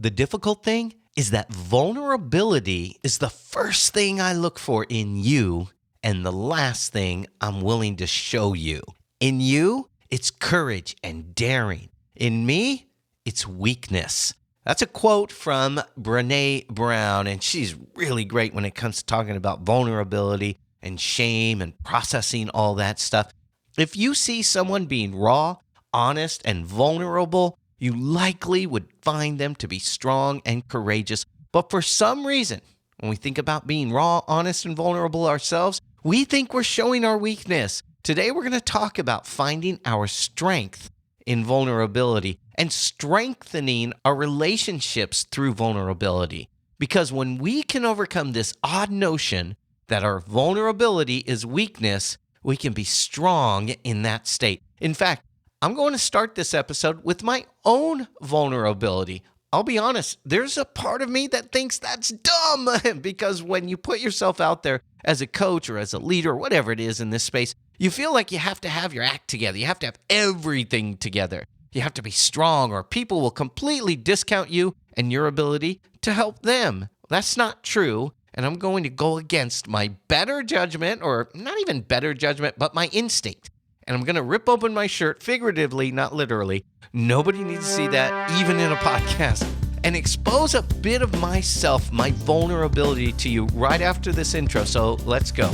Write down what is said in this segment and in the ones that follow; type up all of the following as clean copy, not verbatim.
The difficult thing is that vulnerability is the first thing I look for in you and the last thing I'm willing to show you. In you, it's courage and daring. In me, it's weakness. That's a quote from Brené Brown, and she's really great when it comes to talking about vulnerability and shame and processing all that stuff. If you see someone being raw, honest, and vulnerable, you likely would find them to be strong and courageous. But for some reason, when we think about being raw, honest, and vulnerable ourselves, we think we're showing our weakness. Today, we're going to talk about finding our strength in vulnerability and strengthening our relationships through vulnerability. Because when we can overcome this odd notion that our vulnerability is weakness, we can be strong in that state. In fact, I'm going to start this episode with my own vulnerability. I'll be honest, there's a part of me that thinks that's dumb because when you put yourself out there as a coach or as a leader or whatever it is in this space, you feel like you have to have your act together. You have to have everything together. You have to be strong or people will completely discount you and your ability to help them. That's not true. And I'm going to go against my better judgment, or not even better judgment, but my instinct. And I'm going to rip open my shirt, figuratively, not literally. Nobody needs to see that, even in a podcast. And expose a bit of myself, my vulnerability to you right after this intro. So let's go.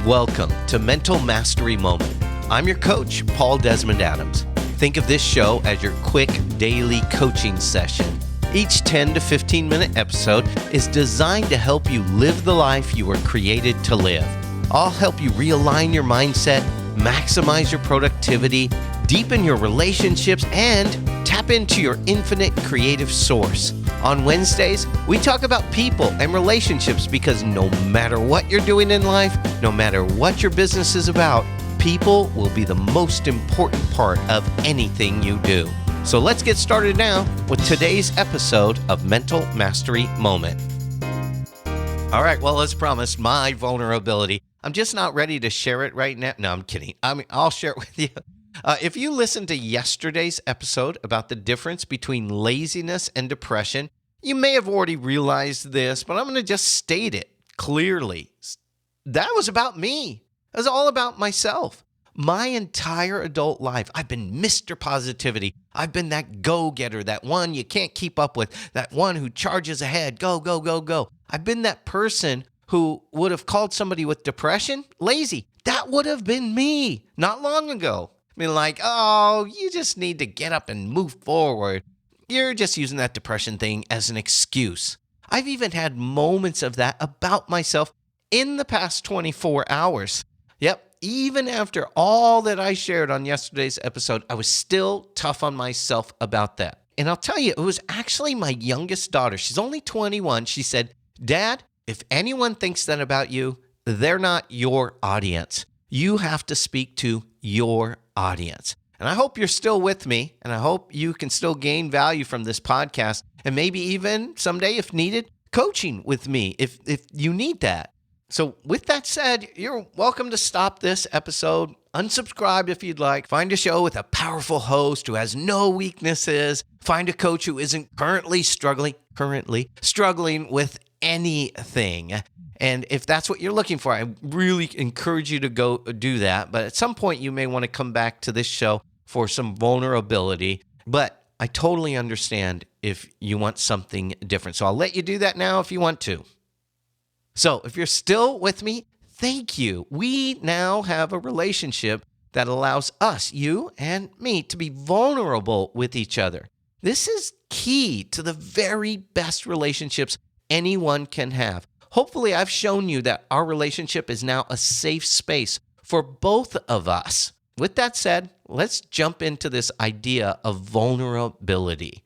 Welcome to Mental Mastery Moment. I'm your coach, Paul Desmond Adams. Think of this show as your quick daily coaching session. Each 10 to 15 minute episode is designed to help you live the life you were created to live. I'll help you realign your mindset, maximize your productivity, deepen your relationships, and tap into your infinite creative source. On Wednesdays, we talk about people and relationships because no matter what you're doing in life, no matter what your business is about, people will be the most important part of anything you do. So let's get started now with today's episode of Mental Mastery Moment. All right, well, as promised, my vulnerability. I'm just not ready to share it right now. No, I'm kidding. I'll share it with you. If you listened to yesterday's episode about the difference between laziness and depression, you may have already realized this, but I'm going to just state it clearly. That was about me. It was all about myself. My entire adult life, I've been Mr. Positivity. I've been that go-getter, that one you can't keep up with, that one who charges ahead, go, go, go, go. I've been that person who would have called somebody with depression lazy. That would have been me not long ago. I mean, like, oh, you just need to get up and move forward. You're just using that depression thing as an excuse. I've even had moments of that about myself in the past 24 hours. Yep. Even after all that I shared on yesterday's episode, I was still tough on myself about that. And I'll tell you, it was actually my youngest daughter. She's only 21. She said, "Dad, if anyone thinks that about you, they're not your audience. You have to speak to your audience." And I hope you're still with me, and I hope you can still gain value from this podcast, and maybe even someday, if needed, coaching with me if you need that. So with that said, you're welcome to stop this episode, unsubscribe if you'd like, find a show with a powerful host who has no weaknesses, find a coach who isn't currently struggling with anything. And if that's what you're looking for, I really encourage you to go do that. But at some point, you may want to come back to this show for some vulnerability. But I totally understand if you want something different. So I'll let you do that now if you want to. So if you're still with me, thank you. We now have a relationship that allows us, you and me, to be vulnerable with each other. This is key to the very best relationships anyone can have. Hopefully, I've shown you that our relationship is now a safe space for both of us. With that said, let's jump into this idea of vulnerability.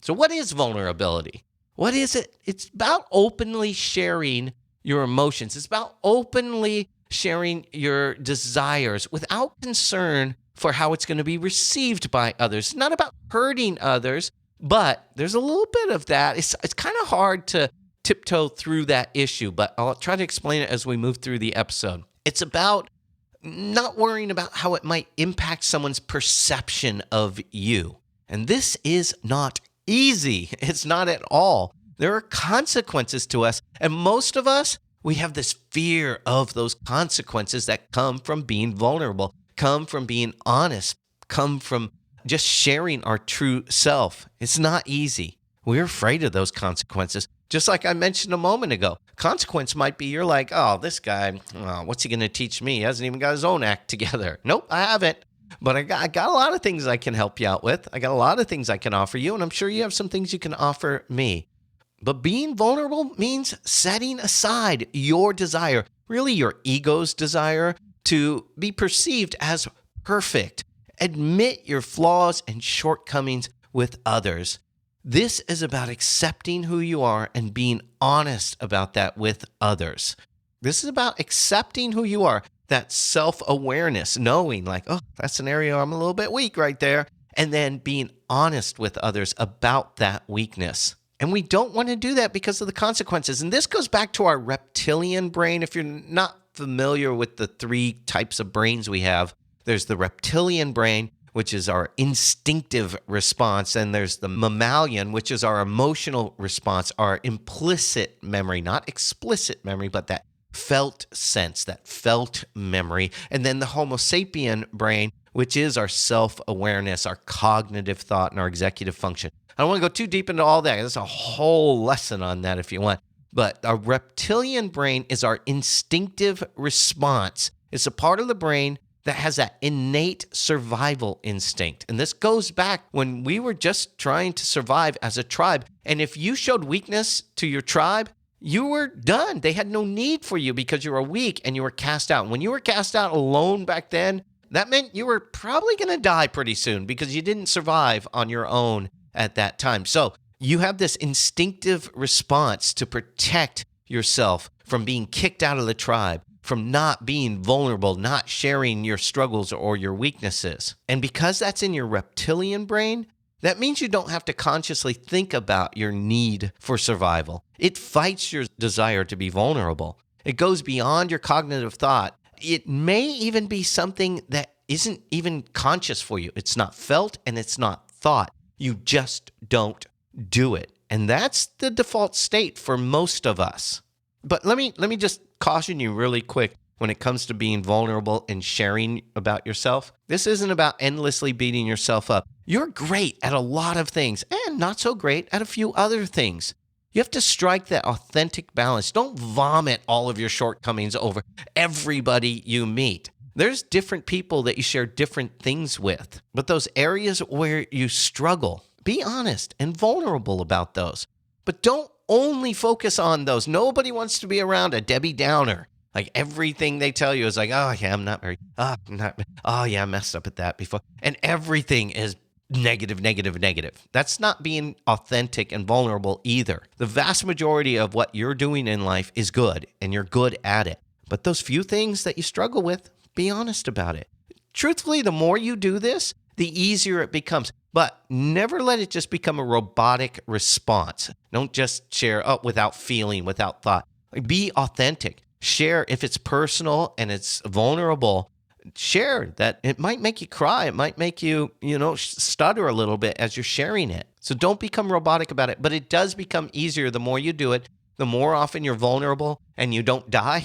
So what is vulnerability? What is it? It's about openly sharing your emotions. It's about openly sharing your desires without concern for how it's going to be received by others. It's not about hurting others, but there's a little bit of that. It's kind of hard to tiptoe through that issue, but I'll try to explain it as we move through the episode. It's about not worrying about how it might impact someone's perception of you. And this is not easy. It's not at all. There are consequences to us. And most of us, we have this fear of those consequences that come from being vulnerable, come from being honest, come from just sharing our true self. It's not easy. We're afraid of those consequences. Just like I mentioned a moment ago, consequence might be you're like, oh, this guy, what's he going to teach me? He hasn't even got his own act together. Nope, I haven't. But I got a lot of things I can help you out with. I got a lot of things I can offer you, and I'm sure you have some things you can offer me. But being vulnerable means setting aside your desire, really your ego's desire, to be perceived as perfect. Admit your flaws and shortcomings with others. This is about accepting who you are and being honest about that with others. This is about accepting who you are, that self-awareness, knowing like, oh, that's an area I'm a little bit weak right there, and then being honest with others about that weakness. And we don't want to do that because of the consequences. And this goes back to our reptilian brain. If you're not familiar with the three types of brains we have, there's the reptilian brain, which is our instinctive response. And there's the mammalian, which is our emotional response, our implicit memory, not explicit memory, but that felt sense, that felt memory. And then the Homo sapien brain, which is our self-awareness, our cognitive thought, and our executive function. I don't want to go too deep into all that. There's a whole lesson on that if you want. But our reptilian brain is our instinctive response. It's a part of the brain that has that innate survival instinct. And this goes back when we were just trying to survive as a tribe. And if you showed weakness to your tribe, you were done. They had no need for you because you were weak and you were cast out. And when you were cast out alone back then, that meant you were probably going to die pretty soon because you didn't survive on your own at that time. So you have this instinctive response to protect yourself from being kicked out of the tribe, from not being vulnerable, not sharing your struggles or your weaknesses. And because that's in your reptilian brain, that means you don't have to consciously think about your need for survival. It fights your desire to be vulnerable. It goes beyond your cognitive thought. It may even be something that isn't even conscious for you. It's not felt and it's not thought. You just don't do it. And that's the default state for most of us. But let me just caution you really quick when it comes to being vulnerable and sharing about yourself. This isn't about endlessly beating yourself up. You're great at a lot of things and not so great at a few other things. You have to strike that authentic balance. Don't vomit all of your shortcomings over everybody you meet. There's different people that you share different things with, but those areas where you struggle, be honest and vulnerable about those. But don't only focus on those. Nobody wants to be around a Debbie Downer. Like everything they tell you is like, oh yeah, I messed up at that before. And everything is negative. That's not being authentic and vulnerable either. The vast majority of what you're doing in life is good and you're good at it. But those few things that you struggle with, be honest about it. Truthfully, the more you do this, the easier it becomes. But never let it just become a robotic response. Don't just share without feeling, without thought. Be authentic. Share if it's personal and it's vulnerable. Share that. It might make you cry. It might make you, stutter a little bit as you're sharing it. So don't become robotic about it. But it does become easier the more you do it, the more often you're vulnerable and you don't die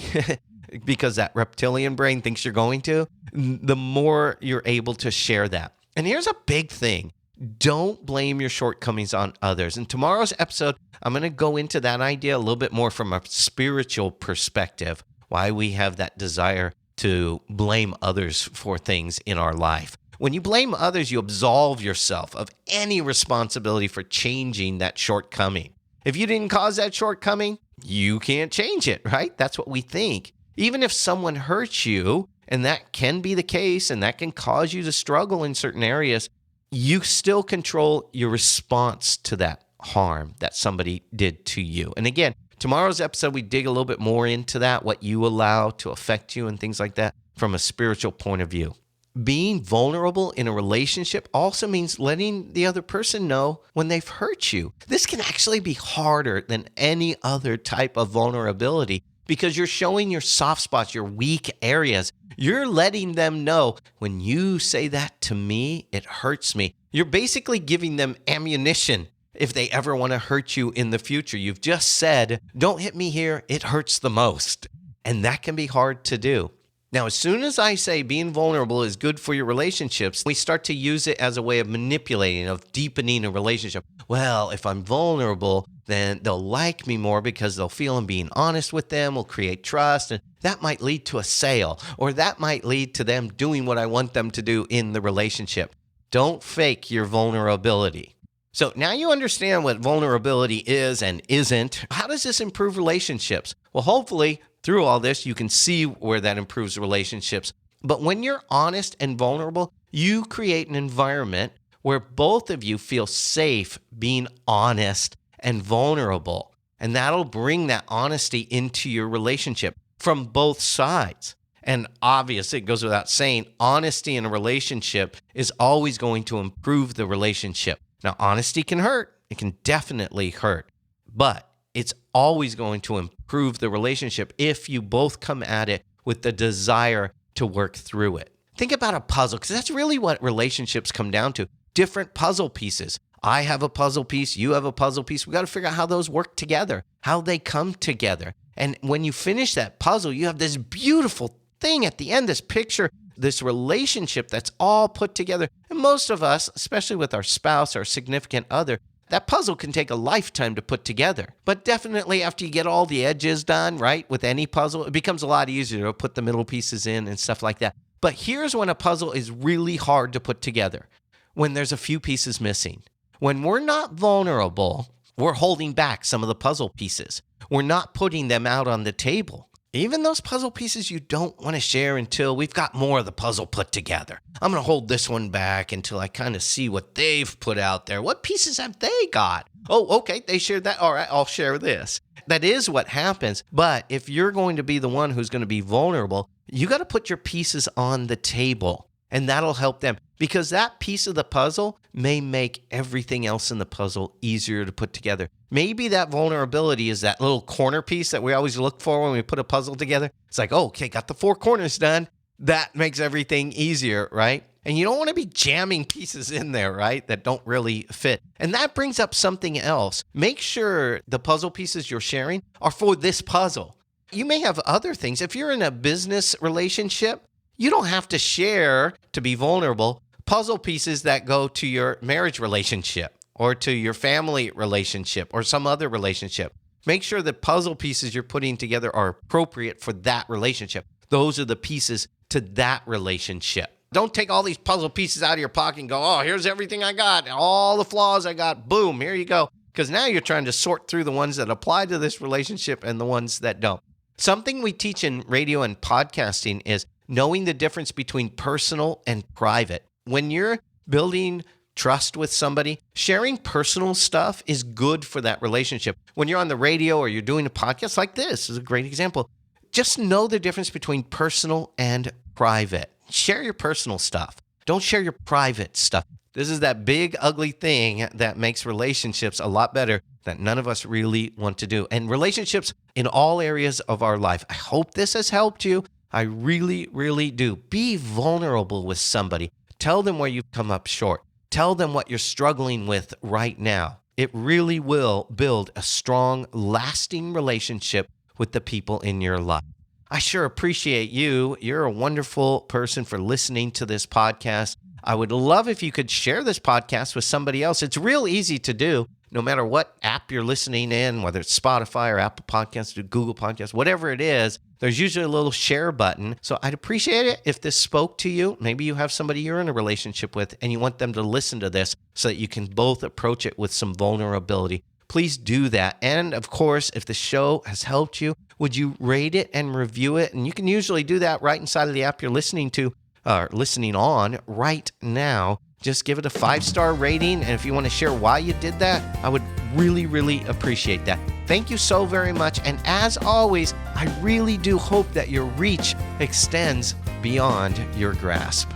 because that reptilian brain thinks you're going to, the more you're able to share that. And here's a big thing. Don't blame your shortcomings on others. In tomorrow's episode, I'm going to go into that idea a little bit more from a spiritual perspective, why we have that desire to blame others for things in our life. When you blame others, you absolve yourself of any responsibility for changing that shortcoming. If you didn't cause that shortcoming, you can't change it, right? That's what we think. Even if someone hurts you, and that can be the case, and that can cause you to struggle in certain areas, you still control your response to that harm that somebody did to you. And again, tomorrow's episode, we dig a little bit more into that, what you allow to affect you and things like that from a spiritual point of view. Being vulnerable in a relationship also means letting the other person know when they've hurt you. This can actually be harder than any other type of vulnerability because you're showing your soft spots, your weak areas. You're letting them know when you say that to me, it hurts me. You're basically giving them ammunition if they ever want to hurt you in the future. You've just said, don't hit me here, it hurts the most. And that can be hard to do. Now, as soon as I say being vulnerable is good for your relationships, we start to use it as a way of manipulating, of deepening a relationship. Well, if I'm vulnerable, then they'll like me more because they'll feel I'm being honest with them, will create trust, and that might lead to a sale, or that might lead to them doing what I want them to do in the relationship. Don't fake your vulnerability. So now you understand what vulnerability is and isn't. How does this improve relationships? Well, hopefully, through all this, you can see where that improves relationships. But when you're honest and vulnerable, you create an environment where both of you feel safe being honest and vulnerable. And that'll bring that honesty into your relationship from both sides. And obviously, it goes without saying, honesty in a relationship is always going to improve the relationship. Now, honesty can hurt. It can definitely hurt. But it's always going to improve the relationship if you both come at it with the desire to work through it. Think about a puzzle, because that's really what relationships come down to. Different puzzle pieces. I have a puzzle piece. You have a puzzle piece. We got to figure out how those work together, how they come together. And when you finish that puzzle, you have this beautiful thing at the end, this picture, this relationship that's all put together. And most of us, especially with our spouse or significant other, that puzzle can take a lifetime to put together. But definitely after you get all the edges done, right, with any puzzle, it becomes a lot easier to put the middle pieces in and stuff like that. But here's when a puzzle is really hard to put together: when there's a few pieces missing. When we're not vulnerable, we're holding back some of the puzzle pieces. We're not putting them out on the table. Even those puzzle pieces you don't want to share until we've got more of the puzzle put together. I'm going to hold this one back until I kind of see what they've put out there. What pieces have they got? Oh, okay, they shared that. All right, I'll share this. That is what happens. But if you're going to be the one who's going to be vulnerable, you got to put your pieces on the table, and that'll help them, because that piece of the puzzle may make everything else in the puzzle easier to put together. Maybe that vulnerability is that little corner piece that we always look for when we put a puzzle together. It's like, oh, okay, got the 4 corners done. That makes everything easier, right? And you don't want to be jamming pieces in there, right, that don't really fit. And that brings up something else. Make sure the puzzle pieces you're sharing are for this puzzle. You may have other things. If you're in a business relationship, you don't have to share, to be vulnerable, puzzle pieces that go to your marriage relationship or to your family relationship or some other relationship. Make sure the puzzle pieces you're putting together are appropriate for that relationship. Those are the pieces to that relationship. Don't take all these puzzle pieces out of your pocket and go, oh, here's everything I got, all the flaws I got, boom, here you go. Because now you're trying to sort through the ones that apply to this relationship and the ones that don't. Something we teach in radio and podcasting is knowing the difference between personal and private. When you're building trust with somebody, sharing personal stuff is good for that relationship. When you're on the radio or you're doing a podcast like this is a great example. Just know the difference between personal and private. Share your personal stuff. Don't share your private stuff. This is that big, ugly thing that makes relationships a lot better that none of us really want to do. And relationships in all areas of our life. I hope this has helped you. I really, really do. Be vulnerable with somebody. Tell them where you've come up short. Tell them what you're struggling with right now. It really will build a strong, lasting relationship with the people in your life. I sure appreciate you. You're a wonderful person for listening to this podcast. I would love if you could share this podcast with somebody else. It's real easy to do, no matter what app you're listening in, whether it's Spotify or Apple Podcasts or Google Podcasts, whatever it is, there's usually a little share button. So I'd appreciate it if this spoke to you. Maybe you have somebody you're in a relationship with and you want them to listen to this so that you can both approach it with some vulnerability. Please do that. And of course, if the show has helped you, would you rate it and review it? And you can usually do that right inside of the app you're listening to, or listening on right now. Just give it a 5-star rating. And if you want to share why you did that, I would really, really appreciate that. Thank you so very much. And as always, I really do hope that your reach extends beyond your grasp.